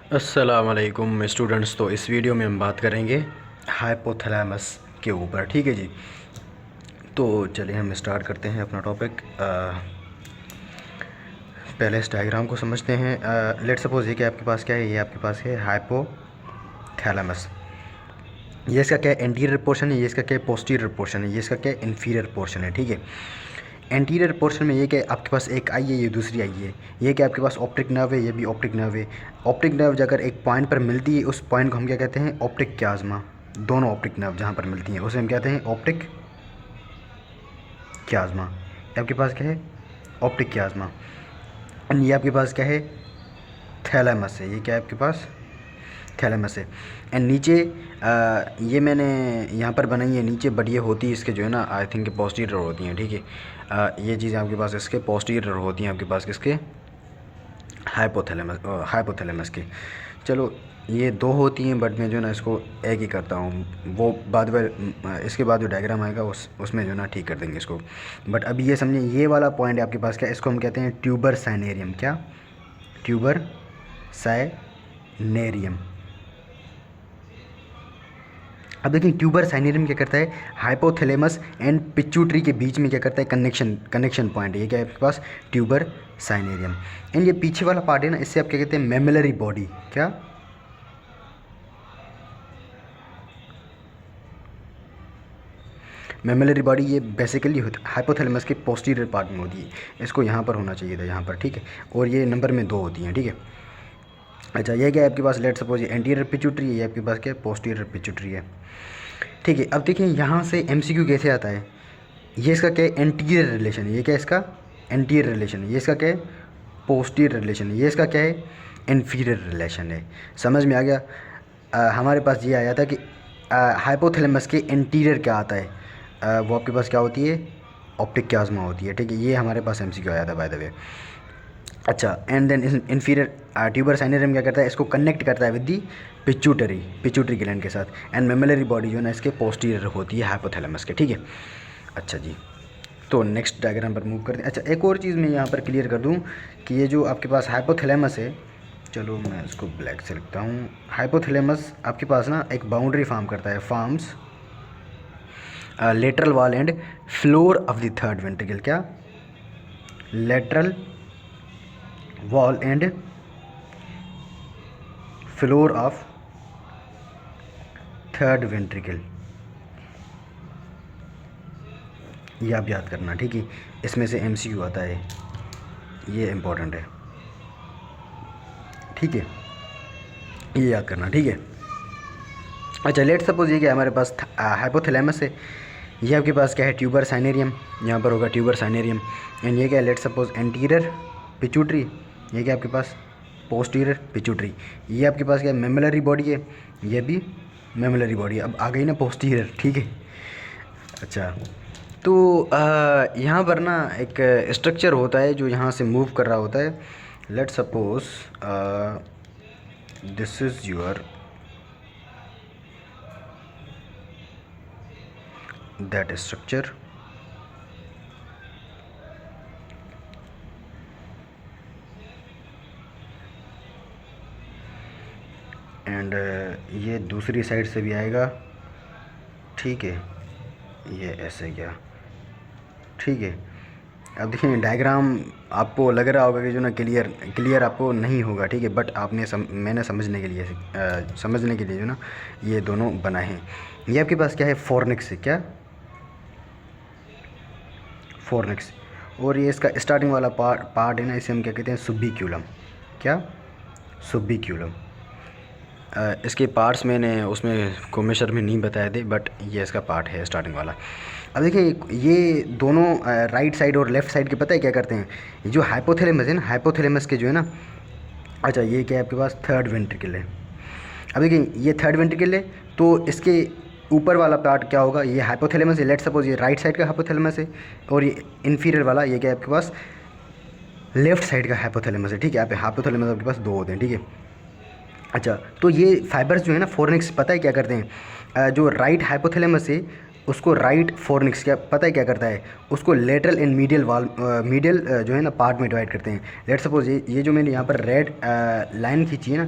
अस्सलामुअलैकुम स्टूडेंट्स। तो इस वीडियो में हम बात करेंगे हाइपोथैलेमस के ऊपर। ठीक है जी। तो चलिए हम स्टार्ट करते हैं अपना टॉपिक। पहले इस डायग्राम को समझते हैं। लेट्स सपोज ये कि आपके पास क्या है, ये आपके पास है हाइपोथैलेमस। ये इसका क्या है, एंटीरियर पोर्शन है। ये इसका क्या है, पोस्टीरियर पोर्शन है। ये इसका क्या है, इन्फीरियर पोर्शन है। ठीक है। एंटीरियर पोर्शन में ये क्या है, आपके पास एक आई है, ये दूसरी आई है। ये क्या आपके पास ऑप्टिक नर्व है, ये भी ऑप्टिक नर्व है। ऑप्टिक नर्व अगर एक पॉइंट पर मिलती है, उस पॉइंट को हम क्या कहते हैं, ऑप्टिक क्याज्मा। दोनों ऑप्टिक नर्व जहाँ पर मिलती हैं उसे हम कहते हैं ऑप्टिक क्याज्मा। ये आपके पास क्या है, ऑप्टिक क्याज्मा। एंड ये आपके पास क्या है, थैलेमस है। ये क्या है आपके पास, थैलेमस है। एंड नीचे ये मैंने यहाँ पर बनाई है नीचे, बट ये होती है इसके जो है ना, आई थिंक पोस्टीरियर होती हैं। ठीक है। ये चीज़ें आपके पास इसके पोस्टीरियर होती हैं, आपके पास किसके, हाइपोथैलेमस के। चलो ये दो होती हैं, बट मैं जो है ना इसको एक ही करता हूँ। वो बाद में इसके बाद जो डायग्राम आएगा उसमें जो है ना ठीक कर देंगे इसको। बट अभी ये समझिए, ये वाला पॉइंट है आपके पास क्या, इसको हम कहते हैं ट्यूबर साइनेरियम। क्या, ट्यूबर साइनेरियम। अब देखिए ट्यूबर साइनेरियम क्या करता है, हाइपोथैलेमस एंड पिट्यूटरी के बीच में क्या करता है, कनेक्शन पॉइंट है। ये क्या है आपके पास, ट्यूबर साइनेरियम। एंड ये पीछे वाला पार्ट है ना, इससे आप क्या कहते हैं, मेमलरी बॉडी। क्या, मेमलरी बॉडी। ये बेसिकली हाइपोथैलेमस के पोस्टीरियर पार्ट में होती है। इसको यहाँ पर होना चाहिए था, यहाँ पर। ठीक है। और ये नंबर में दो होती हैं। ठीक है। अच्छा, ये क्या है आपके पास, लेट सपोज ये एंटीरियर पिट्यूटरी है, ये आपके पास क्या है, पोस्टीरियर पिट्यूटरी है। ठीक है। अब देखिए यहाँ से एमसीक्यू कैसे आता है। ये इसका क्या है, एंटीरियर रिलेशन है। ये क्या है इसका, एंटीरियर रिलेशन है। ये इसका क्या है, पोस्टीरियर रिलेशन है। ये इसका क्या है, इन्फीरियर रिलेशन है। समझ में आ गया। हमारे पास ये आया था कि हाइपोथैलेमस के इंटीरियर क्या आता है, वो आपके पास क्या होती है, ऑप्टिक क्याज्मा होती है। ठीक है। ये हमारे पास एमसीक्यू आया था बाय द वे। अच्छा, एंड देन इन्फीरियर ट्यूबर साइनेरियम क्या करता है, इसको कनेक्ट करता है विद दी पिट्यूटरी ग्लैंड के साथ। एंड मेमलरी बॉडी जो है ना इसके पोस्टीरियर होती है हाइपोथैलेमस के। ठीक है। अच्छा जी। तो नेक्स्ट डायग्राम पर मूव करते हैं। अच्छा, एक और चीज़ मैं यहाँ पर क्लियर कर दूँ कि ये जो आपके पास हाइपोथैलेमस है, चलो मैं इसको ब्लैक से लिखता हूँ। हाइपोथैलेमस आपके पास ना एक बाउंड्री फॉर्म करता है, forms lateral wall and floor of the third ventricle. क्या, lateral wall and floor of third ventricle. ये आप याद करना। ठीक है। इसमें से एमसीक्यू आता है, ये इम्पोर्टेंट है। ठीक है, ये याद करना। ठीक है। अच्छा, लेट सपोज ये क्या हमारे पास हाइपोथैलेमस है। ये आपके पास क्या है, ट्यूबर साइनेरियम। यहाँ पर होगा ट्यूबर साइनेरियम। एंड ये क्या है, लेट सपोज एंटीरियर पिट्यूटरी। ये क्या आपके पास, पोस्टीरियर पिट्यूटरी। ये आपके पास क्या, मेमलरी बॉडी है। ये भी मेमलरी बॉडी है। अब आ गई ना पोस्टीरियर। ठीक है। अच्छा, तो यहाँ पर ना एक स्ट्रक्चर होता है जो यहाँ से मूव कर रहा होता है। Let suppose this is your that structure. And ये दूसरी साइड से भी आएगा। ठीक है। ये ऐसे गया। ठीक है। अब देखिए डायग्राम आपको लग रहा होगा कि जो ना क्लियर आपको नहीं होगा। ठीक है। बट आपने मैंने समझने के लिए जो ना ये दोनों बनाए हैं। ये आपके पास क्या है, फोर्निक्स है। क्या, फोर्निक्स। और ये इसका स्टार्टिंग वाला पार्ट है ना, इसे हम क्या कहते हैं, सुबिक्यूलम। क्या, सुबिक्यूलम। इसके पार्ट्स मैंने उसमें कॉमेशर में नहीं बताए थे, बट ये इसका पार्ट है स्टार्टिंग वाला। अब देखिए ये दोनों राइट साइड और लेफ़्ट साइड के पता है क्या करते हैं, ये जो हाइपोथैलेमस है ना, हाइपोथैलेमस के जो है ना, अच्छा ये क्या है आपके पास, थर्ड वेंट्रिकल है। अब देखिए ये थर्ड वेंट्रिकल है, तो इसके ऊपर वाला पार्ट क्या होगा, ये हाइपोथैलेमस है। लेट सपोज ये राइट साइड का हाइपोथैलेमस है, और ये इन्फीरियर वाला ये क्या है आपके पास, लेफ्ट साइड का हाइपोथैलेमस है। ठीक है। यहाँ पे हाइपोथैलेमस आपके पास दो होते हैं। ठीक है। अच्छा, तो ये फाइबर्स जो है ना, फोर्निक्स पता है क्या करते हैं, जो राइट हाइपोथैलेमस है उसको राइट फोर्निक्स क्या पता है क्या करता है, उसको लेटरल एंड मीडियल जो है ना पार्ट में डिवाइड करते हैं। लेट सपोज ये जो मैंने यहाँ पर रेड लाइन खींची है ना,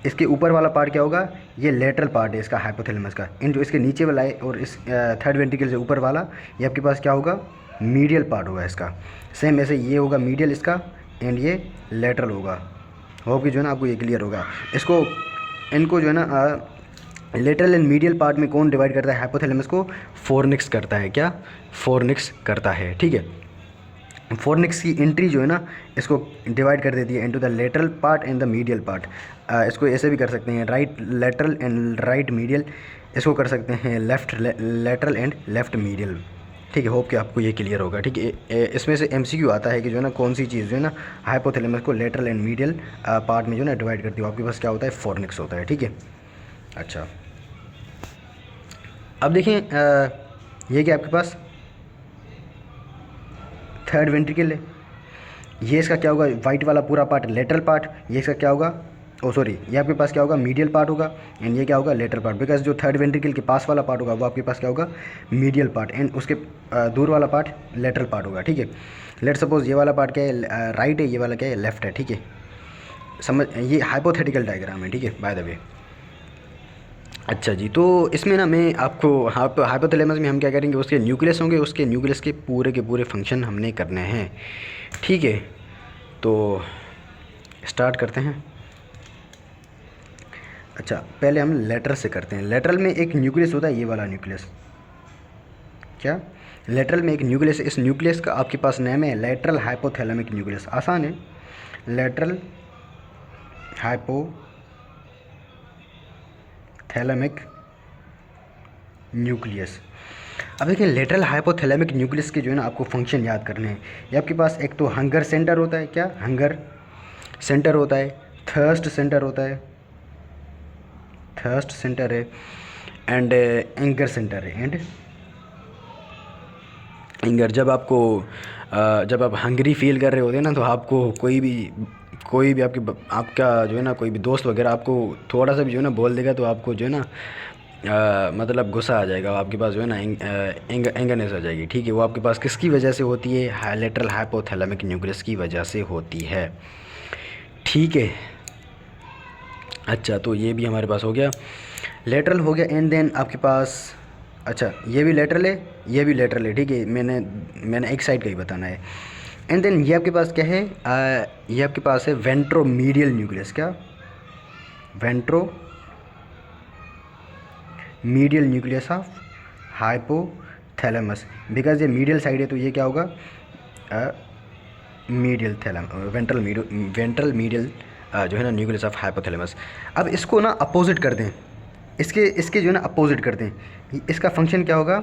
इसके ऊपर वाला पार्ट क्या होगा, ये लेटरल पार्ट है इसका हाइपोथैलेमस का। इन जो इसके नीचे वाला है और इस थर्ड वेंट्रिकल से ऊपर वाला, ये आपके पास क्या होगा, मीडियल पार्ट होगा इसका। सेम ऐसे ये होगा मीडियल इसका, एंड ये लेटरल होगा। होप कि जो है ना आपको ये क्लियर होगा। इनको जो है ना लेटरल एंड मीडियल पार्ट में कौन डिवाइड करता है हाइपोथैलेमस को, फोरनिक्स करता है। क्या, फोरनिक्स करता है, ठीक है। फोरनिक्स की एंट्री जो है ना इसको डिवाइड कर देती है into the lateral part and the medial part. इसको ऐसे भी कर सकते हैं, right lateral and right medial, इसको कर सकते हैं left lateral and left medial, ठीक है। होप कि आपको ये क्लियर होगा, ठीक है। इसमें से एमसीक्यू आता है कि जो है ना कौन सी चीज़ जो है ना हाइपोथैलेमस को लेटरल एंड मीडियल पार्ट में जो है ना डिवाइड करती है, आपके पास क्या होता है, फोरनिक्स होता है, ठीक है। अच्छा, अब देखें ये क्या आपके पास थर्ड वेंट्रिकल है, ये इसका क्या होगा, वाइट वाला पूरा पार्ट लेटरल पार्ट, ये इसका क्या होगा, ओ सॉरी, ये आपके पास क्या होगा, मीडियल पार्ट होगा, एंड ये क्या होगा, लेटरल पार्ट। बिकॉज जो थर्ड वेंट्रिकल के पास वाला पार्ट होगा वो आपके पास क्या होगा, मीडियल पार्ट, एंड उसके दूर वाला पार्ट लेटरल पार्ट होगा, ठीक है। लेट सपोज ये वाला पार्ट क्या है, राइट है, ये वाला क्या है, लेफ्ट है, ठीक है। समझ, ये हाइपोथेटिकल डायग्राम है, ठीक है, बाय द वे। अच्छा जी, तो इसमें ना मैं आपको हाइपोथैलेमस में हम क्या करेंगे, उसके न्यूक्लियस होंगे, उसके न्यूक्लियस के पूरे फंक्शन हमने करने हैं, ठीक है। तो स्टार्ट करते हैं। अच्छा, पहले हम लेटरल से करते हैं। लेटरल में एक न्यूक्लियस होता है, ये वाला न्यूक्लियस, क्या, लेटरल में एक न्यूक्लियस, इस न्यूक्लियस का आपके पास नेम है लेटरल हाइपोथैलेमिक न्यूक्लियस। आसान है, लेटरल हाइपोथैलेमिक न्यूक्लियस। अब देखिए, लेटरल हाइपोथैलेमिक न्यूक्लियस के जो है ना आपको फंक्शन याद करने हैं। ये आपके पास एक तो हंगर सेंटर होता है, क्या, हंगर सेंटर होता है, थर्स्ट सेंटर होता है, थर्स्ट सेंटर है, एंड एंगर सेंटर है, एंड एंगर। जब आप हंगरी फील कर रहे होते हैं ना, तो आपको कोई भी आपका जो है ना कोई भी दोस्त वगैरह आपको थोड़ा सा भी जो है ना बोल देगा, तो आपको जो है ना मतलब गुस्सा आ जाएगा, आपके पास जो है ना एंगरनेस आ जाएगी, ठीक है। वो आपके पास किसकी वजह से होती है, लेटरल हाइपोथैलेमिक न्यूक्लियस की वजह से होती है, ठीक है। अच्छा, तो ये भी हमारे पास हो गया, लेटरल हो गया, एंड देन आपके पास, अच्छा ये भी लेटरल है, ये भी लेटरल है, ठीक है। मैंने एक साइड का ही बताना है। एंड देन ये आपके पास क्या है, ये आपके पास है वेंट्रोमीडियल न्यूक्लियस, क्या, ventromedial nucleus of hypothalamus. Because ये मीडियल साइड है, तो ये क्या होगा, मीडियल वेंट्रल मीडियल जो है ना न्यूक्लियस ऑफ हाइपोथैलेमस। अब इसको ना अपोजिट कर दें, इसके जो है ना अपोजिट कर दें। इसका फंक्शन क्या होगा,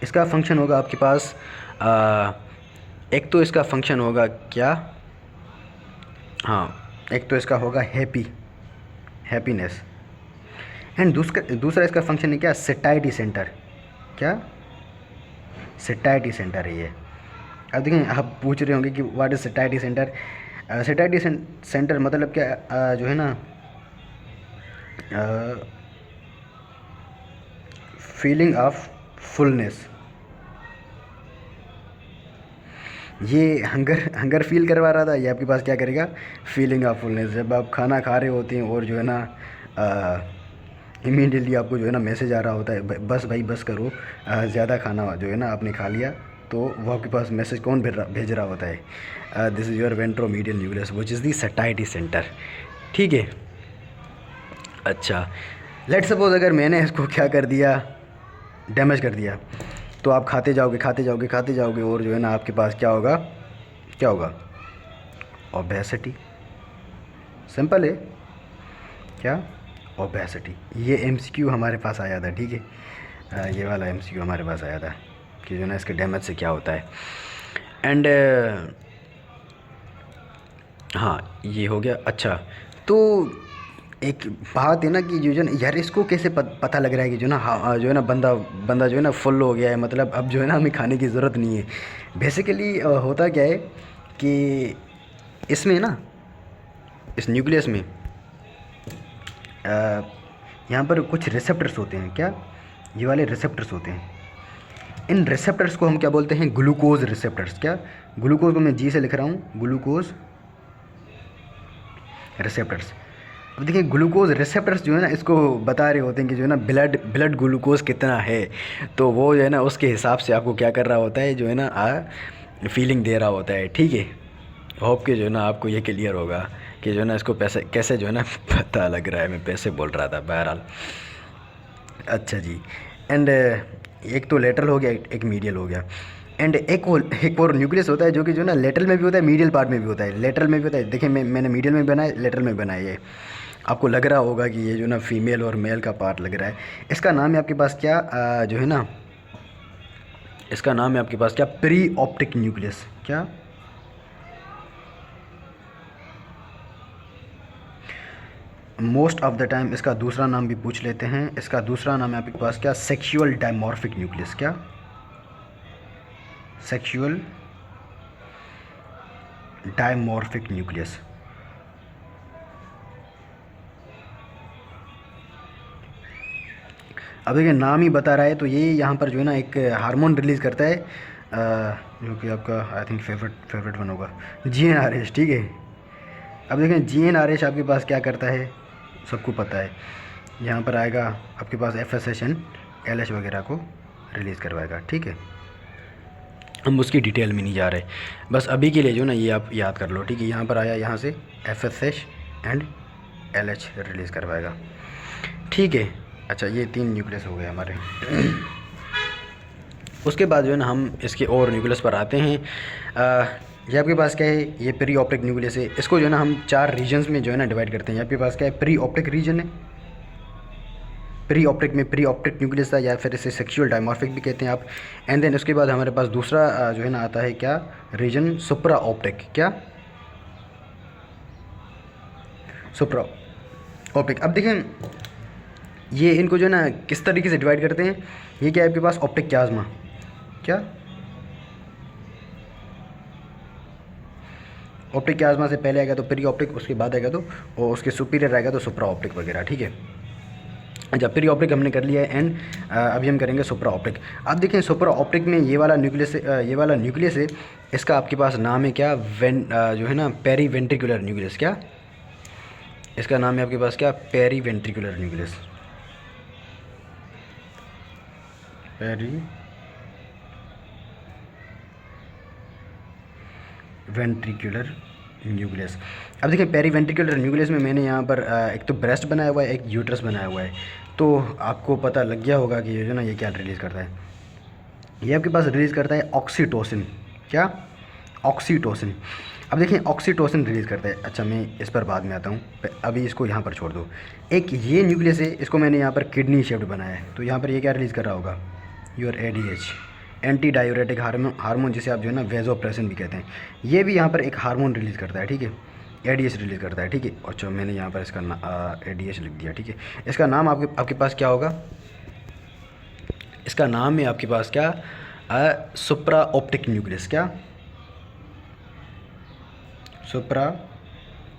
इसका फंक्शन होगा आपके पास एक तो इसका फंक्शन होगा क्या, हाँ, एक तो इसका होगा हैप्पीनेस, एंड दूसरा इसका फंक्शन है क्या, सेटाइटी सेंटर, क्या, सेटाइटी सेंटर है ये। अब देखें, आप पूछ रहे होंगे कि व्हाट इज़ सेटाइटी सेंटर। सेटाइटी सेंटर मतलब क्या, जो है ना फीलिंग ऑफ फुलनेस। ये हंगर फील करवा रहा था, ये आपके पास क्या करेगा, फीलिंग ऑफ फुलनेस। जब आप खाना खा रहे होते हैं और जो है ना इमीडिएटली आपको जो है ना मैसेज आ रहा होता है, बस भाई बस करो, ज़्यादा खाना जो है ना आपने खा लिया, तो वो आपके पास मैसेज कौन भेज रहा होता है, this is your ventromedial nucleus which is the सेटाइटी centre, ठीक है। अच्छा, लेट सपोज अगर मैंने इसको क्या कर दिया, डैमेज कर दिया, तो आप खाते जाओगे और जो है ना आपके पास क्या होगा, ओबेसिटी। सिंपल है, क्या, ओबेसिटी। ये एमसीक्यू हमारे पास आया था, ठीक है, ये वाला एमसीक्यू हमारे पास आया था कि जो है ना इसके डैमेज से क्या होता है। एंड हाँ, ये हो गया। अच्छा, तो एक बात है ना कि जो है ना यार, इसको कैसे पता लग रहा है कि जो ना जो है ना बंदा जो है ना फुल हो गया है, मतलब अब जो है ना हमें खाने की ज़रूरत नहीं है। बेसिकली होता क्या है कि इसमें ना, इस न्यूक्लियस में यहाँ पर कुछ रिसेप्टर्स होते हैं, क्या, ये वाले रिसेप्टर्स होते हैं। इन रिसेप्टर्स को हम क्या बोलते हैं, ग्लूकोज रिसेप्टर्स। क्या, ग्लूकोज को मैं जी से लिख रहा हूँ, ग्लूकोज रिसेप्टर्स। अब देखिए ग्लूकोज रिसेप्टर्स जो है ना इसको बता रहे होते हैं कि जो है ना ब्लड ग्लूकोज कितना है, तो वो जो है ना उसके हिसाब से आपको क्या कर रहा होता है, जो है ना फीलिंग दे रहा होता है, ठीक है। होप कि जो है ना आपको ये क्लियर होगा कि जो है ना इसको पैसे कैसे जो है ना पता लग रहा है, मैं पैसे बोल रहा था बहरहाल। अच्छा जी। एंड एक तो लेटरल हो गया, एक मीडियल हो गया। एंड एक और न्यूक्लियस होता है जो कि जो है ना लेटरल में भी होता है, मीडियल पार्ट में भी होता है। लेटरल में भी होता है, देखिए मैंने मीडियल में बनाया, लेटरल में बनाया। ये आपको लग रहा होगा कि ये जो ना फीमेल और मेल का पार्ट लग रहा है। इसका नाम है आपके पास क्या जो है ना, इसका नाम है आपके पास क्या, प्री ऑप्टिक न्यूक्लियस। क्या? मोस्ट ऑफ द टाइम इसका दूसरा नाम भी पूछ लेते हैं। इसका दूसरा नाम है आपके पास क्या, सेक्सुअल डायमॉर्फिक न्यूक्लियस। क्या? Sexual dimorphic nucleus. अब देखिए नाम ही बता रहा है, तो ये यहाँ पर जो है ना एक हार्मोन रिलीज़ करता है जो कि आपका आई थिंक फेवरेट वन होगा, GnRH, ठीक है। अब देखें GnRH आपके पास क्या करता है, सबको पता है। यहाँ पर आएगा आपके पास FSH LH वगैरह को रिलीज़ करवाएगा, ठीक है। हम उसकी डिटेल में नहीं जा रहे, बस अभी के लिए जो ना ये आप याद कर लो, ठीक है। यहाँ पर आया, यहाँ से FSH एंड LH रिलीज़ करवाएगा, ठीक है। अच्छा, ये 3 न्यूक्लियस हो गए हमारे। उसके बाद जो है ना हम इसके और न्यूक्लियस पर आते हैं। ये आपके पास क्या है, ये प्री ऑप्टिक न्यूक्लियस है। इसको जो है ना हम 4 रीजन्स में जो है ना डिवाइड करते हैं। आपके पास क्या है, प्री ऑप्टिक रीजन है, प्री ऑप्टिक में प्री ऑप्टिक न्यूक्लियस था, या फिर इसे सेक्सुअल डायमॉर्फिक भी कहते हैं आप। एंड देन उसके बाद हमारे पास दूसरा जो है ना आता है क्या, रीजन सुप्रा ऑप्टिक। क्या? Supra optic. अब देखें ये इनको जो है ना किस तरीके से डिवाइड करते हैं। ये क्या है आपके पास, ऑप्टिक क्याज्मा। क्या? ऑप्टिक क्याज्मा से पहले आएगा तो प्री ऑप्टिक, उसके बाद आएगा तो, और उसके सुपीरियर आएगा तो सुप्रा ऑप्टिक वगैरह, ठीक है। अच्छा, प्री ऑप्टिक हमने कर लिया है। एंड अभी हम करेंगे सुप्रा ऑप्टिक। अब देखें सुप्रा ऑप्टिक में ये वाला न्यूक्लियस है, इसका आपके पास नाम है क्या, जो है ना पेरी वेंट्रिकुलर न्यूक्लियस। क्या? इसका नाम है आपके पास क्या, periventricular nucleus. Periventricular nucleus. अब देखिए पेरी वेंट्रिकुलर न्यूक्लियस में मैंने यहाँ पर एक तो ब्रेस्ट बनाया हुआ है, एक यूट्रस बनाया हुआ है। तो आपको पता लग गया होगा कि ये जो ना ये क्या रिलीज़ करता है। ये आपके पास रिलीज़ करता है ऑक्सीटोसिन। क्या? ऑक्सीटोसिन। अब देखिए ऑक्सीटोसिन रिलीज़ करता है। अच्छा, मैं इस पर बाद में आता हूँ, अभी इसको यहाँ पर छोड़ दो। एक ये न्यूक्लियस है, इसको मैंने यहाँ पर किडनी शेप्ड बनाया है। तो यहाँ पर ये क्या रिलीज़ कर रहा होगा, your ADH, anti diuretic hormone, जिसे आप जो है ना वेजोप्रेसिन भी कहते हैं। ये भी यहाँ पर एक हार्मोन रिलीज़ करता है, ठीक है। ADH रिलीज़ करता है, ठीक है। अच्छा, मैंने यहाँ पर इसका ADH लिख दिया, ठीक है। इसका नाम आपके पास क्या होगा, इसका नाम है आपके पास क्या, सुप्रा ऑप्टिक न्यूक्लियस। क्या? Supra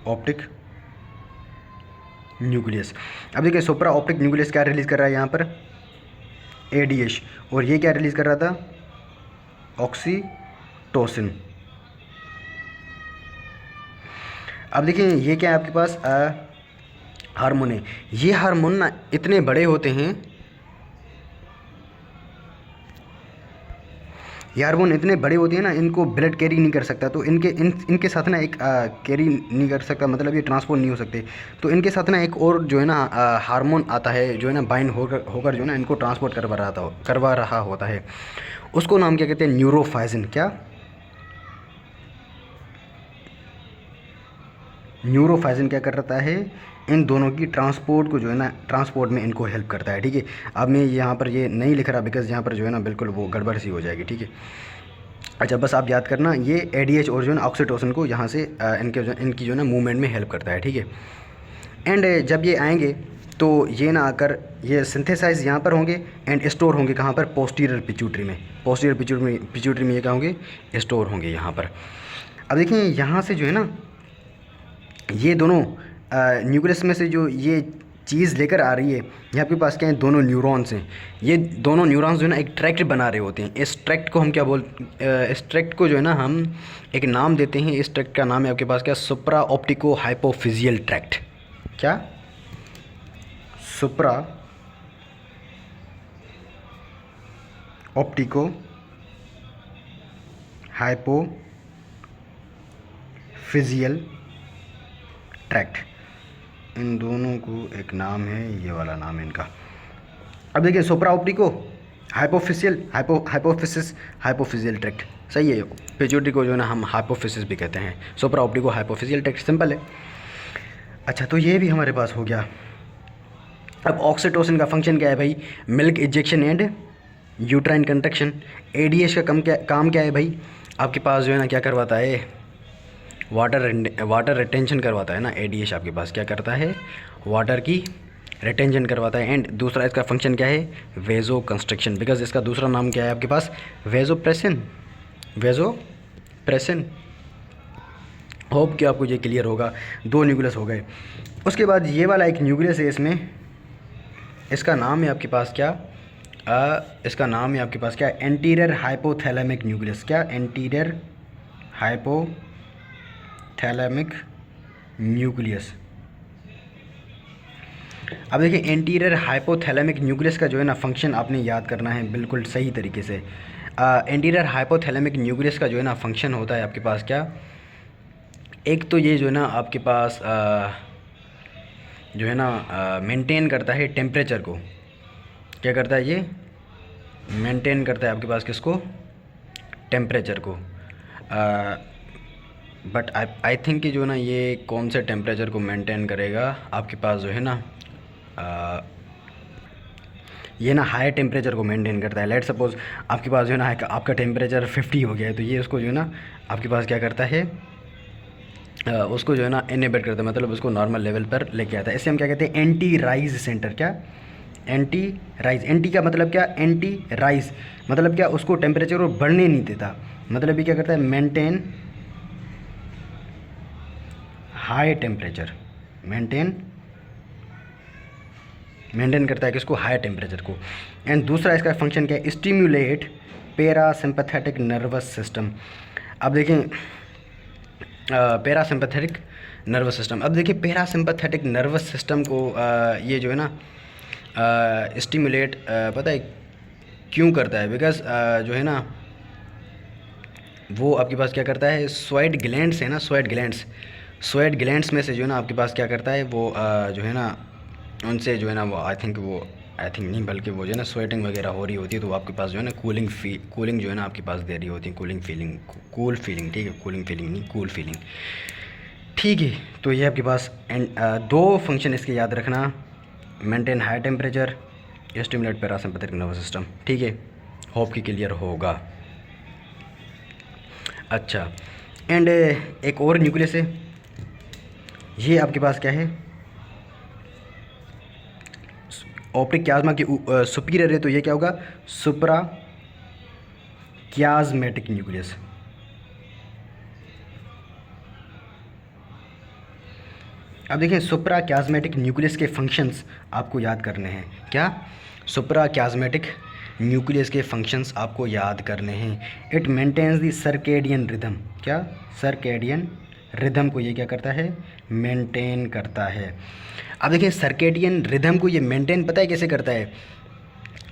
optic nucleus. अब देखिए सुप्रा ऑप्टिक न्यूक्लियस क्या रिलीज़ कर रहा है यहाँ पर, ADH, और ये क्या रिलीज़ कर रहा था, ऑक्सीटोसिन। अब देखिए ये क्या है आपके पास, हार्मोन है। ये हार्मोन ना इतने बड़े होते हैं, ये हार्मोन इतने बड़े होते हैं ना, इनको ब्लड कैरी नहीं कर सकता। तो इनके साथ ना एक कैरी नहीं कर सकता, मतलब ये ट्रांसपोर्ट नहीं हो सकते। तो इनके साथ ना एक और जो है ना हार्मोन आता है, जो है ना बाइंड होकर जो है ना इनको ट्रांसपोर्ट करवा रहा होता है। उसको नाम क्या कहते हैं, न्यूरोफाइजिन। क्या? न्यूरोफाइजिन क्या करता है, इन दोनों की ट्रांसपोर्ट को जो है ना, ट्रांसपोर्ट में इनको हेल्प करता है, ठीक है। अब मैं यहाँ पर ये नहीं लिख रहा, बिकॉज यहाँ पर जो है ना बिल्कुल वो गड़बड़ सी हो जाएगी, ठीक है। अच्छा, बस आप याद करना, ये ADH और जो है ना ऑक्सीटोसिन को यहाँ से इनकी जो है ना मूवमेंट में हेल्प करता है, ठीक है। एंड जब ये आएंगे तो ये ना आकर ये सिंथेसाइज यहाँ पर होंगे एंड स्टोर होंगे कहाँ पर, पोस्टीरियर पिट्यूटरी में। पोस्टीरियर पिट्यूटरी में ये क्या होंगे, स्टोर होंगे यहाँ पर। अब देखिए यहाँ से जो है ना ये दोनों न्यूक्लियस में से जो ये चीज़ लेकर आ रही है। ये आपके पास क्या है, दोनों न्यूरॉन्स हैं। ये दोनों न्यूरॉन्स जो है ना एक ट्रैक्ट बना रहे होते हैं। इस ट्रैक्ट को हम क्या इस ट्रैक्ट को जो है ना हम एक नाम देते हैं। इस ट्रैक्ट का नाम है आपके पास क्या, सुप्रा ऑप्टिको हाइपोफिजियल ट्रैक्ट। क्या, सुप्रा ऑप्टिको हाइपोफिजियल ट्रैक्ट, इन दोनों को एक नाम है, ये वाला नाम है इनका। अब देखिए सुप्रा ऑप्टिको हाइपोफिजियल ट्रैक्ट, सही है। पिट्यूटरी को जो है ना हम हाइपोफिसिस भी कहते हैं। सुप्रा ऑप्टिको हाइपोफिजियल ट्रैक्ट, सिंपल है। अच्छा, तो ये भी हमारे पास हो गया। अब ऑक्सीटोसिन का फंक्शन क्या है भाई, milk ejection and uterine construction. ADH का काम क्या है भाई, आपके पास जो है ना क्या करवाता है, वाटर रिटेंशन करवाता है ना। एडीएच आपके पास क्या करता है, वाटर की रिटेंशन करवाता है। एंड दूसरा इसका फंक्शन क्या है, वेजो कंस्ट्रक्शन, बिकॉज इसका दूसरा नाम क्या है आपके पास, वेजोप्रेसिन। होप कि आपको ये क्लियर होगा। 2 न्यूक्लियस हो गए। उसके बाद ये वाला एक न्यूक्लियस है, इसमें इसका नाम है आपके पास क्या, इसका नाम है आपके पास क्या, एंटीरियर हाइपोथैलेमिक न्यूक्लियस। क्या, एंटीरियर हाइपोथैलेमिक न्यूक्लियस। अब देखिए एंटीरियर हाइपोथैलेमिक न्यूक्लियस का जो है ना फंक्शन आपने याद करना है बिल्कुल सही तरीके से। एंटीरियर हाइपोथैलेमिक न्यूक्लियस का जो है ना फंक्शन होता है आपके पास क्या, एक तो ये जो है ना आपके पास जो है ना मेंटेन करता है टेम्परेचर को। क्या करता है ये, मेंटेन करता है आपके पास किसको, टेम्परेचर को। बट आई थिंक कि जो ना ये कौन से टेम्परेचर को मेंटेन करेगा आपके पास जो है ना ये ना हाई टेम्परेचर को मेंटेन करता है। लेट सपोज आपके पास जो है ना आपका टेम्परेचर 50 हो गया है, तो ये उसको जो है ना आपके पास क्या करता है, उसको जो है ना इनहिबिट करता है, मतलब उसको नॉर्मल लेवल पर लेके आता है। इसे हम क्या कहते हैं, एंटी राइज सेंटर। क्या, एंटी राइज। एंटी का मतलब क्या, एंटी राइज मतलब क्या, उसको टेम्परेचर को बढ़ने नहीं देता। मतलब ये क्या करता है, मेंटेन हाई टेम्परेचर, मेंटेन करता है किसको, हाई टेम्परेचर को। एंड दूसरा इसका फंक्शन क्या है, स्टिम्युलेट पैरासिम्पैथेटिक नर्वस सिस्टम। अब देखें पैरासिम्पैथेटिक नर्वस सिस्टम। अब देखिए पैरासिम्पैथेटिक नर्वस सिस्टम को ये जो है ना स्टिमुलेट पता है क्यों करता है, बिकॉज जो है ना वो आपके पास क्या करता है, स्वेट ग्लैंड्स है ना, स्वेट ग्लैंड्स में से जो है ना आपके पास क्या करता है वो जो है ना उनसे जो है ना वो आई थिंक नहीं बल्कि वो जो है ना स्वेटिंग वगैरह हो रही होती है, तो वो आपके पास जो है ना कूलिंग जो है ना आपके पास दे रही होती है, कूल फीलिंग, ठीक है, कूलिंग फीलिंग नहीं, कूल फीलिंग, ठीक है। तो ये आपके पास 2 फंक्शन इसके याद रखना, maintain high temperature, stimulate parasympathetic nervous system, ठीक है। होप कि क्लियर होगा। अच्छा, एंड एक और न्यूक्लियस है, ये आपके पास क्या है, ऑप्टिक क्याज्मा की सुपीरियर है, तो ये क्या होगा, सुप्रा क्याज्मेटिक न्यूक्लियस। अब देखिए सुप्रा क्याज्मेटिक न्यूक्लियस के फंक्शंस आपको याद करने हैं। क्या, सुप्रा क्याज्मेटिक न्यूक्लियस के फंक्शंस आपको याद करने हैं। It maintains the circadian rhythm. क्या, सर्केडियन रिदम को ये क्या करता है, मेंटेन करता है। अब देखिए सर्केडियन रिदम को ये मेंटेन पता है कैसे करता है,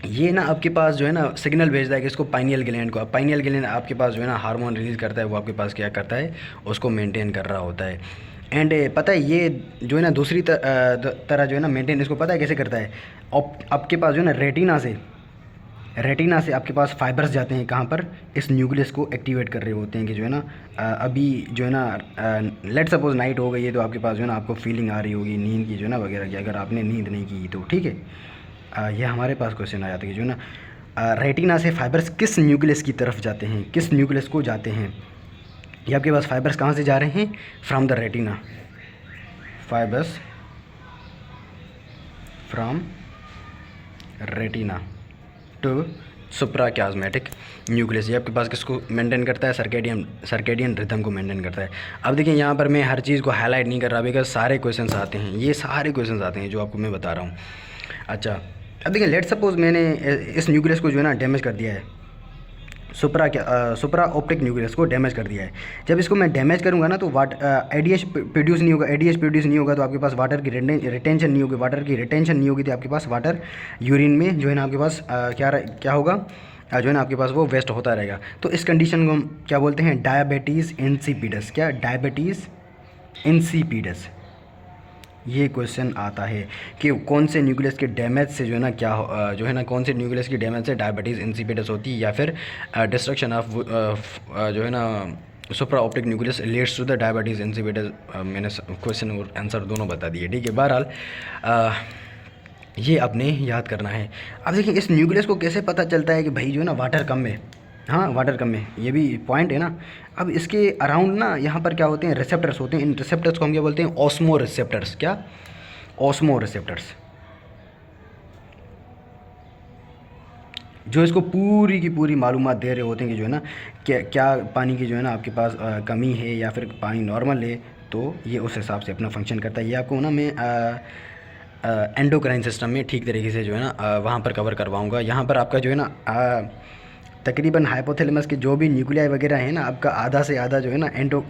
ये ना आपके पास जो है ना सिग्नल भेजता है कि इसको पाइनियल ग्लैंड को, पाइनियल ग्लैंड आपके पास जो है ना हार्मोन रिलीज़ करता है, वो आपके पास क्या करता है, उसको मेंटेन कर रहा होता है। एंड पता है ये जो है ना दूसरी तरह जो है ना मेंटेन इसको पता है कैसे करता है, आपके पास जो है ना रेटिना से आपके पास फाइबर्स जाते हैं कहाँ पर, इस न्यूक्लियस को एक्टिवेट कर रहे होते हैं कि जो है ना अभी जो है ना लेट सपोज नाइट हो गई है, तो आपके पास जो है ना आपको फीलिंग आ रही होगी नींद की जो है ना वगैरह की, अगर आपने नींद नहीं की तो ठीक है। ये हमारे पास क्वेश्चन आ जाता है कि जो है ना रेटिना से फाइबर्स किस न्यूक्लियस की तरफ जाते हैं, किस न्यूक्लियस को जाते हैं। ये आपके पास फाइबर्स कहाँ से जा रहे हैं, from the retina, fibres from retina to suprachiasmatic nucleus. ये आपके पास किसको मेंटेन करता है? सर्केडियन रिदम को मेंटेन करता है। अब देखिए यहाँ पर मैं हर चीज़ को हाईलाइट नहीं कर रहा बिकॉज सारे क्वेश्चंस आते हैं, ये सारे क्वेश्चंस आते हैं जो आपको मैं बता रहा हूँ। अच्छा, अब देखिए लेट सपोज मैंने इस न्यूक्लियस को जो है ना डैमेज कर दिया है, सुपरा ऑप्टिक न्यूक्लियस को डैमेज कर दिया है। जब इसको मैं डैमेज करूँगा ना तो एडीएच प्रोड्यूस नहीं होगा, एडीएच प्रोड्यूस नहीं होगा तो आपके पास वाटर की रिटेंशन नहीं होगी, वाटर की रिटेंशन नहीं होगी तो आपके पास वाटर यूरिन में जो है ना आपके पास क्या होगा, जो है ना आपके पास वो वेस्ट होता रहेगा। तो इस कंडीशन को हम क्या बोलते हैं? Diabetes insipidus. क्या? Diabetes insipidus. ये क्वेश्चन आता है कि कौन से न्यूक्लियस के डैमेज से जो है ना जो है ना कौन से न्यूक्लियस की डैमेज से डायबिटीज़ इंसिपिडस होती है, या फिर डिस्ट्रक्शन ऑफ जो है ना सुप्रा optic nucleus leads to the diabetes insipidus. मैंने क्वेश्चन और आंसर दोनों बता दिए, ठीक है। बहरहाल ये आपने याद करना है। अब देखिए इस न्यूक्लियस को कैसे पता चलता है कि भाई जो है ना वाटर कम है, हाँ वाटर कम है, ये भी पॉइंट है ना। अब इसके अराउंड ना यहाँ पर क्या होते हैं? रिसेप्टर्स होते हैं। इन रिसेप्टर्स को हम क्या बोलते हैं? Osmo receptors. क्या? ऑस्मो रिसेप्टर्स, जो इसको पूरी की पूरी मालूमात दे रहे होते हैं कि जो है ना क्या पानी की जो है ना आपके पास कमी है या फिर पानी नॉर्मल है, तो ये उस हिसाब से अपना फंक्शन करता है। ये आपको ना मैं एंडोक्राइन सिस्टम में ठीक तरीके से जो है ना वहाँ पर कवर करवाऊँगा। यहाँ पर आपका जो है ना तकरीबन हाइपोथैलेमस के जो भी न्यूक्लियाई वगैरह है ना, आपका आधा से आधा जो है ना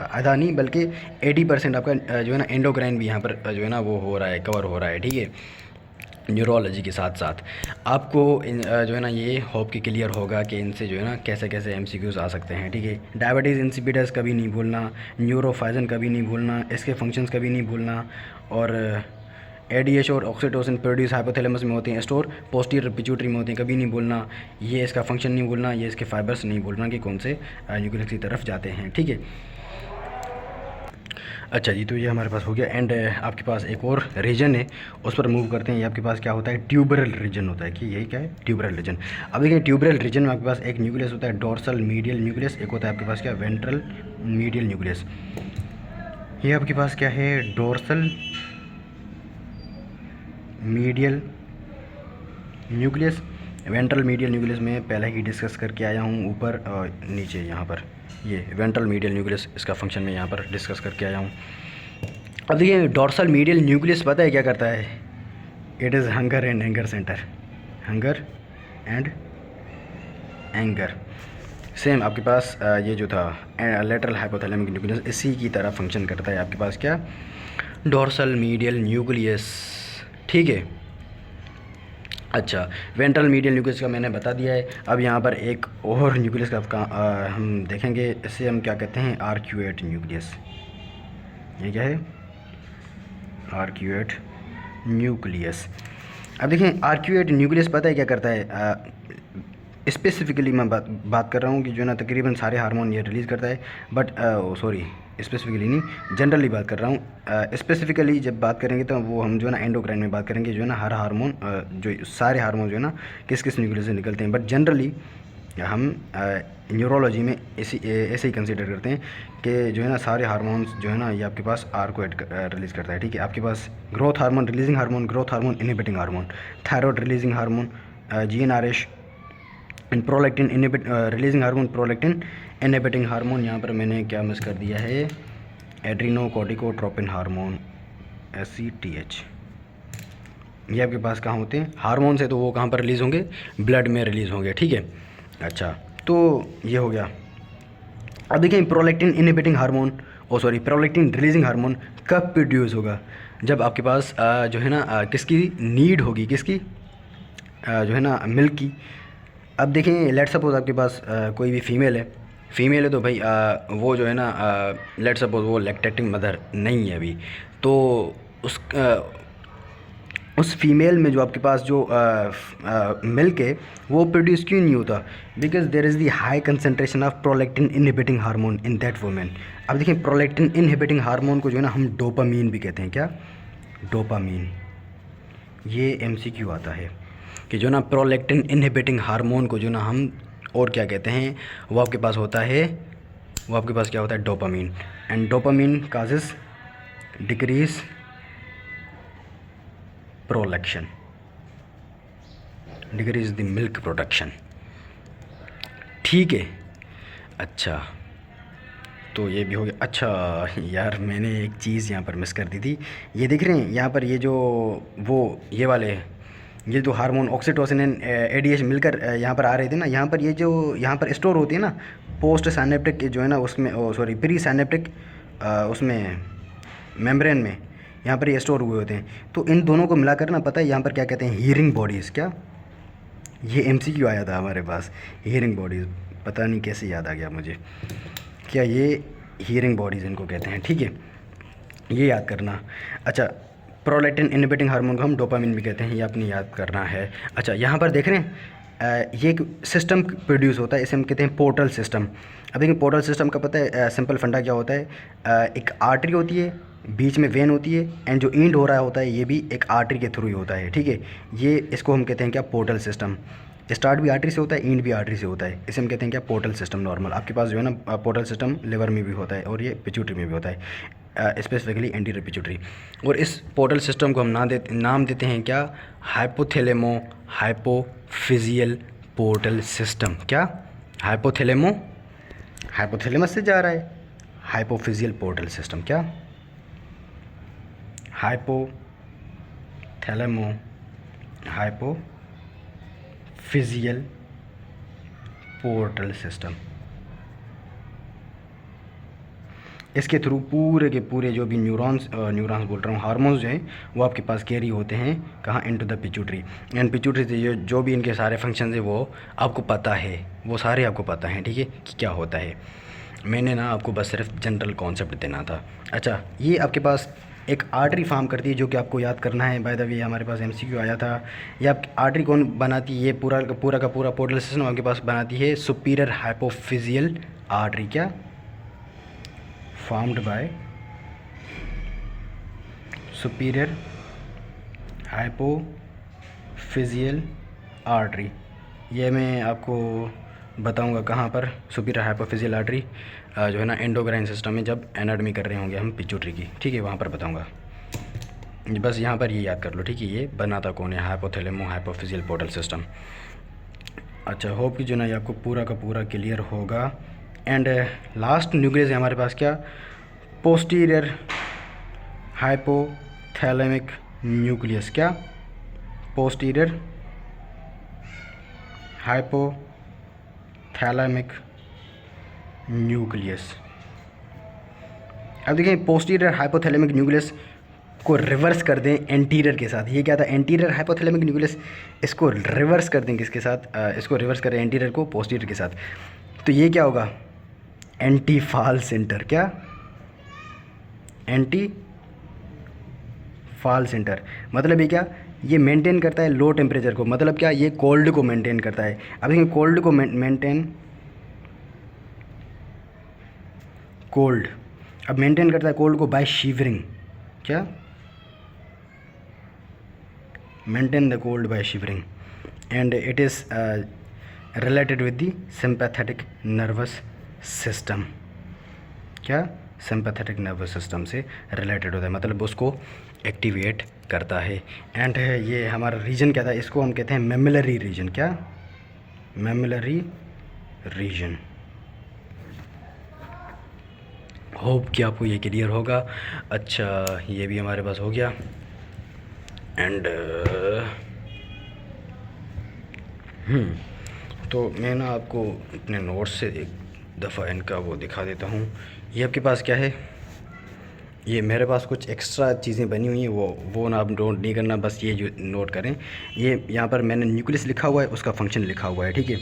आधा नहीं बल्कि 80% आपका जो है ना एंडोक्राइन भी यहाँ पर जो है ना वो हो रहा है, कवर हो रहा है, ठीक है। न्यूरोलॉजी के साथ साथ आपको जो है ना ये होप कि क्लियर होगा कि इनसे जो है ना कैसे कैसे एमसीक्यूज़ आ सकते हैं, ठीक है। डायबिटीज़ इंसिपिडस कभी नहीं भूलना, न्यूरोफाइजन कभी नहीं भूलना, इसके फंक्शंस कभी नहीं भूलना, और एडीएच और ऑक्सीटोसिन प्रोड्यूस हाइपोथैलेमस में होते हैं, स्टोर पोस्टीरियर पिट्यूटरी में होते हैं, कभी नहीं भूलना। ये इसका फंक्शन नहीं भूलना, ये इसके फाइबर्स नहीं भूलना कि कौन से न्यूक्लियस की तरफ जाते हैं, ठीक है। अच्छा जी, तो ये हमारे पास हो गया। एंड आपके पास एक और रीजन है, उस पर मूव करते हैं। ये आपके पास क्या होता है? ट्यूबरल रीजन होता है। कि यही क्या है? Tuberal region. अब देखिए ट्यूबरल रीजन में आपके पास एक न्यूक्लियस होता है डोर्सल मीडियल न्यूक्लियस, एक होता है आपके पास क्या? Ventral medial nucleus. ये आपके पास क्या है? Dorsal medial nucleus. Ventral medial nucleus में पहले ही डिस्कस करके आया हूँ, ऊपर और नीचे यहाँ पर। ये वेंट्रल मीडियल न्यूक्लियस, इसका फंक्शन मैं यहाँ पर डिस्कस करके आया हूँ। अब देखिए डोर्सल मीडियल न्यूक्लियस पता है क्या करता है? It is hunger and anger centre. Hunger and anger. Same आपके पास ये जो था लेटरल हाइपोथैलेमिक न्यूक्लियस, इसी की तरह फंक्शन करता है आपके पास क्या? डोर्सल मीडियल न्यूक्लियस, ठीक है। अच्छा, वेंट्रल मीडियल न्यूक्लियस का मैंने बता दिया है। अब यहाँ पर एक और न्यूक्लियस का हम देखेंगे, इसे हम क्या कहते हैं? Arcuate nucleus. ये क्या है? Arcuate nucleus. अब देखें आर्क्यूएट न्यूक्लियस पता है क्या करता है? स्पेसिफिकली मैं बात कर रहा हूँ कि जो है ना तकरीबन सारे हार्मोन ये रिलीज़ करता है, बट सॉरी स्पेसिफिकली नहीं, जनरली बात कर रहा हूँ। स्पेसिफिकली जब बात करेंगे तो वो हम जो है ना एंडोक्राइन में बात करेंगे, जो है ना हर हार्मोन जो सारे हार्मोन जो है ना किस किस न्यूक्लियस से निकलते हैं, बट जनरली हम न्यूरोलॉजी में ऐसे ही कंसीडर करते हैं कि जो है ना सारे हार्मोन्स जो है ना ये आपके पास आर्क्यूएट रिलीज़ करता है, ठीक है। आपके पास growth hormone releasing hormone, growth hormone inhibiting hormone, thyroid releasing hormone GnRH, and prolactin releasing hormone, prolactin inhibiting hormone. यहाँ पर मैंने क्या मिस कर दिया है? Adrenocorticotropin hormone, ACTH. ये आपके पास कहाँ होते हैं? हार्मोन से तो वो कहाँ पर रिलीज़ होंगे? ब्लड में रिलीज़ होंगे, ठीक है। अच्छा, तो ये हो गया। अब देखिए prolactin inhibiting hormone prolactin releasing hormone कब प्रोड्यूस होगा? जब आपके पास जो है ना किसकी नीड होगी? किसकी? जो है ना मिल्क की। अब देखें लेट सपोज आपके पास कोई भी फीमेल है तो भाई वो जो है ना लेट सपोज वो लैक्टेटिंग मदर नहीं है अभी, तो उस फीमेल में जो आपके पास जो मिल्क है वो प्रोड्यूस क्यों नहीं होता? Because there is the high concentration of prolactin inhibiting hormone in that women. अब देखिए प्रोलैक्टिन इनहिबिटिंग हार्मोन को जो है ना हम डोपामीन भी कहते हैं। क्या? डोपामीन। ये एमसीक्यू आता है कि जो ना प्रोलैक्टिन इनहिबिटिंग हार्मोन को जो ना हम और क्या कहते हैं? वो आपके पास होता है, वो आपके पास क्या होता है? Dopamine. And dopamine causes decrease prolactin, decrease the milk production, ठीक है। अच्छा, तो ये भी हो गया। अच्छा यार, मैंने एक चीज़ यहाँ पर मिस कर दी थी। ये देख रहे हैं यहाँ पर, ये जो वो ये वाले, ये जो हार्मोन ऑक्सीटोसिन एंड एडीएच मिलकर यहाँ पर आ रहे थे ना, यहाँ पर ये जो यहाँ पर स्टोर होती है ना पोस्ट साइनेप्टिक जो है ना उसमें, सॉरी प्री साइनेप्टिक उसमें मेम्ब्रेन में, यहाँ पर ये स्टोर हुए होते हैं। तो इन दोनों को मिलाकर ना, पता है यहाँ पर क्या कहते हैं, हीयरिंग बॉडीज़। क्या, ये एमसीक्यू आया था हमारे पास, हीयरिंग बॉडीज़, पता नहीं कैसे याद आ गया मुझे। क्या, ये हीयरिंग बॉडीज़ इनको कहते हैं, ठीक है, ये याद करना। अच्छा, प्रोलैक्टिन इनहिबिटिंग हार्मोन को हम डोपामिन भी कहते हैं, ये आपने याद करना है। अच्छा, यहाँ पर देख रहे हैं ये एक सिस्टम प्रोड्यूस होता है, इसे हम कहते हैं पोर्टल सिस्टम। अब देखिए पोर्टल सिस्टम का पता है सिंपल फंडा क्या होता है, एक आर्टरी होती है, बीच में वेन होती है, एंड जो इंड हो रहा होता है ये भी एक आर्टरी के थ्रू ही होता है, ठीक है। ये इसको हम कहते हैं क्या, पोर्टल सिस्टम। स्टार्ट भी आर्टरी से होता है, इंड भी आर्टरी से होता है, इसे हम कहते हैं क्या, पोर्टल सिस्टम। नॉर्मल आपके पास जो है ना पोर्टल सिस्टम लिवर में भी होता है और ये पिट्यूटरी में भी होता है, स्पेसिफिकली एंटीरियर पिट्यूटरी। और इस पोर्टल सिस्टम को हम नाम देते हैं क्या, हाइपोथैलेमो हाइपोफिजियल पोर्टल सिस्टम। क्या, हाइपोथैलेमस से जा रहा है, हाइपोफिजियल पोर्टल सिस्टम। क्या, हाइपोथैलेमो हाइपोफिजियल पोर्टल सिस्टम। इसके थ्रू पूरे के पूरे जो भी न्यूरॉन्स बोल रहा हूँ, हार्मोन्स जो हैं वो आपके पास कैरी होते हैं कहाँ, into the pituitary. And pituitary से जो भी इनके सारे फंक्शन है वो आपको पता है, वो सारे आपको पता हैं, ठीक है, कि क्या होता है। मैंने ना आपको बस सिर्फ जनरल कॉन्सेप्ट देना था। अच्छा, ये आपके पास एक आर्टरी फॉर्म करती है जो कि आपको याद करना है। बाय द वे हमारे पास एमसीक्यू आया था। ये आप आर्टरी कौन बनाती है, ये पूरा का पूरा पोर्टल सिस्टम आपके पास बनाती है सुपीरियर हाइपोफिजियल आर्टरी। क्या, formed by superior hypophyseal artery। ये मैं आपको बताऊंगा कहाँ पर, सुपीरियर हाइपोफिजियल आर्टरी जो है ना एंडोक्राइन सिस्टम में जब एनाटॉमी कर रहे होंगे हम पिट्यूटरी की, ठीक है, वहाँ पर बताऊंगा। बस यहाँ पर ये याद कर लो, ठीक है, ये बनाता कौन है, हाइपोथैलेमो हाइपोफिजियल पोर्टल सिस्टम। अच्छा, होप कि जो ना ये आपको पूरा का पूरा क्लियर होगा। एंड लास्ट न्यूक्लियस है हमारे पास क्या, पोस्टीरियर हाइपोथैलेमिक न्यूक्लियस। क्या, पोस्टीरियर हाइपोथैलेमिक न्यूक्लियस। अब देखिए पोस्टीरियर हाइपोथैलेमिक न्यूक्लियस को रिवर्स कर दें एंटीरियर के साथ। ये क्या था, एंटीरियर हाइपोथैलेमिक न्यूक्लियस, इसको रिवर्स कर दें किसके साथ, इसको रिवर्स करें एंटीरियर को पोस्टीरियर के साथ, तो ये क्या होगा, एंटी फाल सेंटर। क्या, एंटी फाल सेंटर। मतलब ये क्या, ये मेंटेन करता है लो टेम्परेचर को, मतलब क्या, ये कोल्ड को मेंटेन करता है। अब देखिए कोल्ड को मेंटेन करता है कोल्ड को बाय शिवरिंग। क्या, maintain the cold by shivering and it is related with the sympathetic nervous system. क्या, सिंपैथेटिक नर्वस सिस्टम से रिलेटेड होता है, मतलब उसको एक्टिवेट करता है। एंड ये हमारा रीजन क्या था, इसको हम कहते हैं मेमिलरी रीजन। क्या, मेमिलरी रीजन। होप कि आपको ये क्लियर होगा। अच्छा, ये भी हमारे पास हो गया। एंड तो मैं ना आपको अपने नोट्स से एक दफ़ा इनका वो दिखा देता हूँ। ये आपके पास क्या है, ये मेरे पास कुछ एक्स्ट्रा चीज़ें बनी हुई हैं, वो ना आप नोट नहीं करना, बस ये जो नोट करें। ये यहाँ पर मैंने न्यूक्लियस लिखा हुआ है, उसका फंक्शन लिखा हुआ है, ठीक है।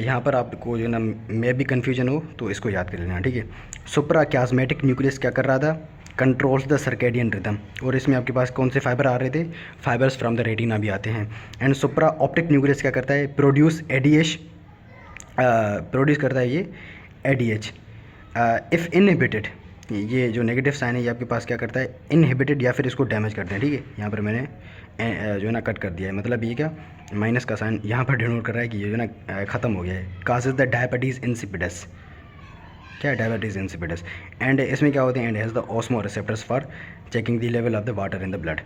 यहाँ पर आपको जो ना मैं भी कन्फ्यूजन हो तो इसको याद कर लेना, ठीक है। सुप्रा क्यास्मेटिक न्यूक्लियस क्या कर रहा था, कंट्रोल्स द सर्केडियन रिदम, और इसमें आपके पास कौन से फाइबर आ रहे थे, फाइबर्स फ्रॉम द रेटिना भी आते हैं। एंड सुप्रा ऑप्टिक न्यूक्लियस क्या करता है, प्रोड्यूस करता है ये एडीएच। इफ़ इनहिबिटेड, ये जो नेगेटिव साइन है ये आपके पास क्या करता है, इनहिबिटेड या फिर इसको डैमेज करते हैं, ठीक है। यहाँ पर मैंने जो है ना कट कर दिया है, मतलब ये क्या, माइनस का साइन यहाँ पर डिनोट कर रहा है कि ये जो है ना ख़त्म हो गया है। काजेज द डायबिटीज़ इंसिपिडस, क्या डायबिटीज इंसिपिडस। एंड इसमें क्या होते हैं, and has the osmo receptors for checking the level of the water in the blood.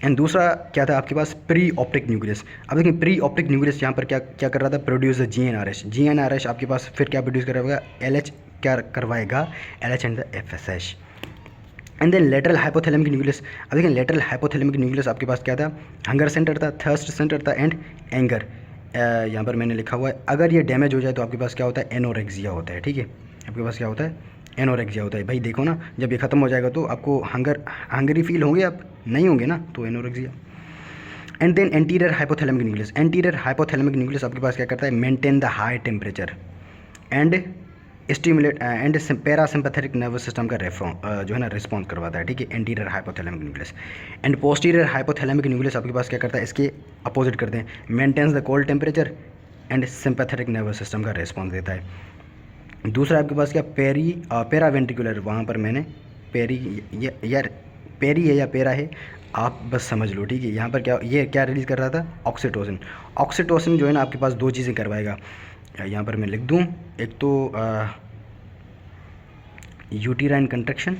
And दूसरा क्या था आपके पास, प्री ऑप्टिक न्यूक्लियस। अब देखिए प्री ऑप्टिक न्यूक्लियस यहाँ पर क्या क्या कर रहा था, प्रोड्यूस द GnRH। GnRH आपके पास फिर क्या प्रोड्यूस करवाएगा, LH क्या करवाएगा, LH and the FSH। And then lateral hypothalamic nucleus. अब देखिए लेटरल हाइपोथैलेमिक न्यूक्लियस आपके पास क्या था, हंगर सेंटर था, थर्स्ट सेंटर था एंड एंगर। यहाँ पर मैंने लिखा हुआ है, अगर ये डैमेज हो जाए तो आपके पास क्या होता है, एनोरेक्सिया होता है, ठीक है। आपके पास क्या होता है, एनोरेक्सिया होता है। भाई देखो ना, जब ये ख़त्म हो जाएगा तो आपको हंगरी फील होंगे, आप नहीं होंगे ना, तो anorexia. And then anterior hypothalamic nucleus. Anterior hypothalamic nucleus आपके पास क्या करता है, maintain the high temperature and stimulate and parasympathetic nervous system का जो है ना रिस्पॉन्स करवाता है, ठीक है, anterior hypothalamic nucleus. And posterior hypothalamic nucleus आपके पास क्या करता है, इसके अपोजिट करते हैं, maintains the cold temperature and sympathetic nervous system का रिस्पॉन्स देता है। दूसरा आपके पास क्या, पैरावेंट्रिकुलर, वहाँ पर मैंने पेरी है या पेरा है, आप बस समझ लो, ठीक है। यहाँ पर क्या रिलीज़ कर रहा था, ऑक्सीटोसिन। ऑक्सीटोसिन जो है ना आपके पास दो चीज़ें करवाएगा, यहाँ पर मैं लिख दूँ, एक तो uterine contraction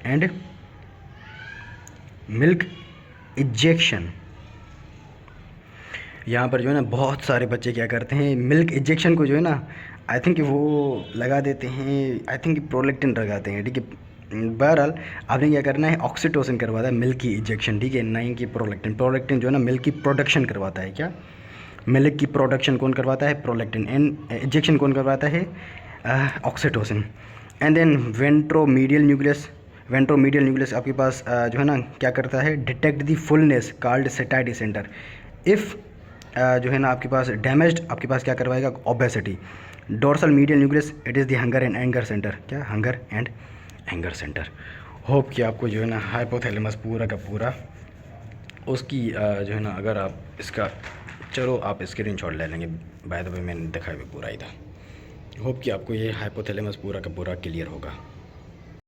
and milk ejection. यहाँ पर जो है ना बहुत सारे बच्चे क्या करते हैं, मिल्क इजेक्शन को जो है ना, आई थिंक वो लगा देते हैं, आई थिंक प्रोलैक्टिन लगाते हैं, ठीक है। बहरहाल आपने क्या करना है, ऑक्सीटोसिन करवाता है मिल्क की इजेक्शन, ठीक है, नहीं कि प्रोलैक्टिन। प्रोलैक्टिन जो है ना मिल्क की प्रोडक्शन करवाता है, क्या, मिल्क की प्रोडक्शन कौन करवाता है, प्रोलैक्टिन। एंड इजेक्शन कौन करवाता है, oxytocin. And then ventromedial nucleus. Ventromedial nucleus आपके पास जो है ना क्या करता है, detect the fullness called satiety centre. If जो है ना आपके पास डैमेज्ड, आपके पास क्या करवाएगा, obesity. Dorsal medial nucleus, it is the hunger and anger centre, क्या, hunger and anger centre. Hope कि आपको जो है ना हाइपोथैलेमस पूरा का पूरा उसकी जो है ना, अगर आप इसका, चलो आप स्क्रीनशॉट ले लेंगे, बाय द वे मैंने दिखाया भी पूरा ही था। होप कि आपको ये हाइपोथैलेमस पूरा का पूरा क्लियर होगा।